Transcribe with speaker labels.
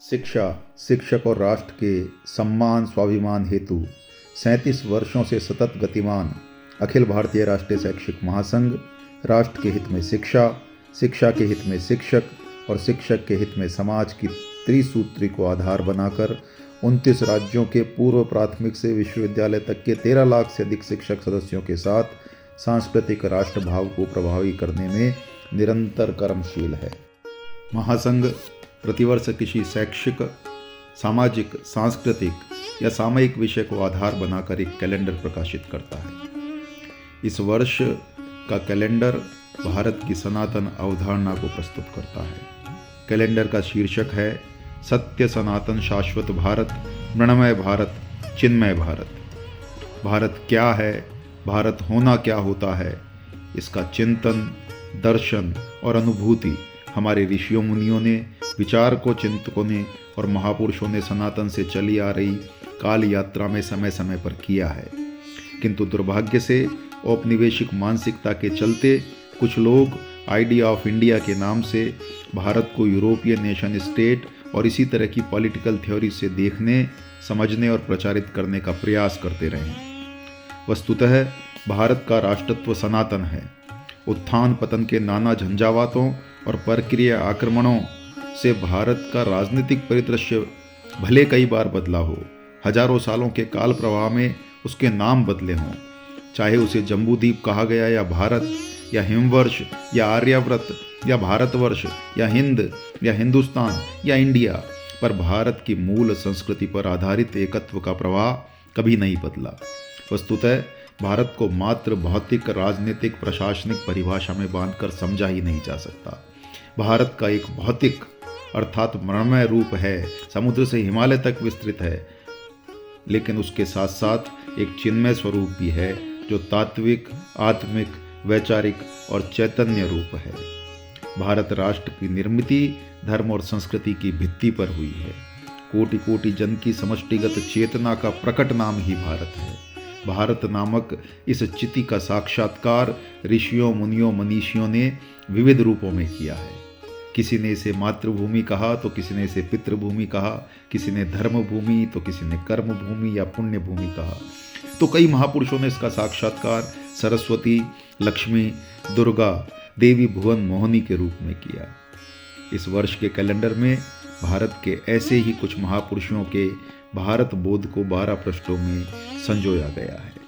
Speaker 1: शिक्षा, शिक्षक और राष्ट्र के सम्मान स्वाभिमान हेतु 37 वर्षों से सतत गतिमान अखिल भारतीय राष्ट्रीय शैक्षिक महासंघ राष्ट्र के हित में शिक्षा, शिक्षा के हित में शिक्षक और शिक्षक के हित में समाज की त्रिसूत्री को आधार बनाकर 29 राज्यों के पूर्व प्राथमिक से विश्वविद्यालय तक के 13 लाख से अधिक शिक्षक सदस्यों के साथ सांस्कृतिक राष्ट्रभाव को प्रभावी करने में निरंतर कर्मशील है। महासंघ प्रतिवर्ष किसी शैक्षिक, सामाजिक, सांस्कृतिक या सामयिक विषय को आधार बनाकर एक कैलेंडर प्रकाशित करता है। इस वर्ष का कैलेंडर भारत की सनातन अवधारणा को प्रस्तुत करता है। कैलेंडर का शीर्षक है सत्य सनातन शाश्वत भारत, मृण्मय भारत, चिन्मय भारत। भारत क्या है, भारत होना क्या होता है, इसका चिंतन, दर्शन और अनुभूति हमारे ऋषियों मुनियों ने, विचारकों, चिंतकों ने और महापुरुषों ने सनातन से चली आ रही काल यात्रा में समय समय पर किया है। किंतु दुर्भाग्य से औपनिवेशिक मानसिकता के चलते कुछ लोग आइडिया ऑफ इंडिया के नाम से भारत को यूरोपियन नेशन स्टेट और इसी तरह की पॉलिटिकल थ्योरी से देखने, समझने और प्रचारित करने का प्रयास करते रहे। वस्तुतः भारत का राष्ट्रत्व सनातन है। उत्थान पतन के नाना झंझावातों और परक्रिया आक्रमणों से भारत का राजनीतिक परिदृश्य भले कई बार बदला हो, हजारों सालों के काल प्रवाह में उसके नाम बदले हों, चाहे उसे जम्बूद्वीप कहा गया या भारत या हिमवर्ष या आर्यावर्त या भारतवर्ष या हिंद या हिंदुस्तान या इंडिया, पर भारत की मूल संस्कृति पर आधारित एकत्व का प्रवाह कभी नहीं बदला। वस्तुतः भारत को मात्र भौतिक, राजनीतिक, प्रशासनिक परिभाषा में बांधकर समझा ही नहीं जा सकता। भारत का एक भौतिक अर्थात मृण्मय रूप है, समुद्र से हिमालय तक विस्तृत है, लेकिन उसके साथ साथ एक चिन्मय स्वरूप भी है जो तात्विक, आत्मिक, वैचारिक और चैतन्य रूप है। भारत राष्ट्र की निर्मित धर्म और संस्कृति की भित्ति पर हुई है। कोटि कोटि जन की समष्टिगत चेतना का प्रकट नाम ही भारत है। भारत नामक इस चिति का साक्षात्कार ऋषियों, मुनियों, मनीषियों ने विविध रूपों में किया है। किसी ने इसे मातृभूमि कहा तो किसी ने इसे पितृभूमि कहा, किसी ने धर्म भूमि तो किसी ने कर्म भूमि या पुण्य भूमि कहा, तो कई महापुरुषों ने इसका साक्षात्कार सरस्वती, लक्ष्मी, दुर्गा, देवी, भुवन, मोहिनी के रूप में किया। इस वर्ष के कैलेंडर में भारत के ऐसे ही कुछ महापुरुषों के भारत बोध को 12 पृष्ठों में संजोया गया है।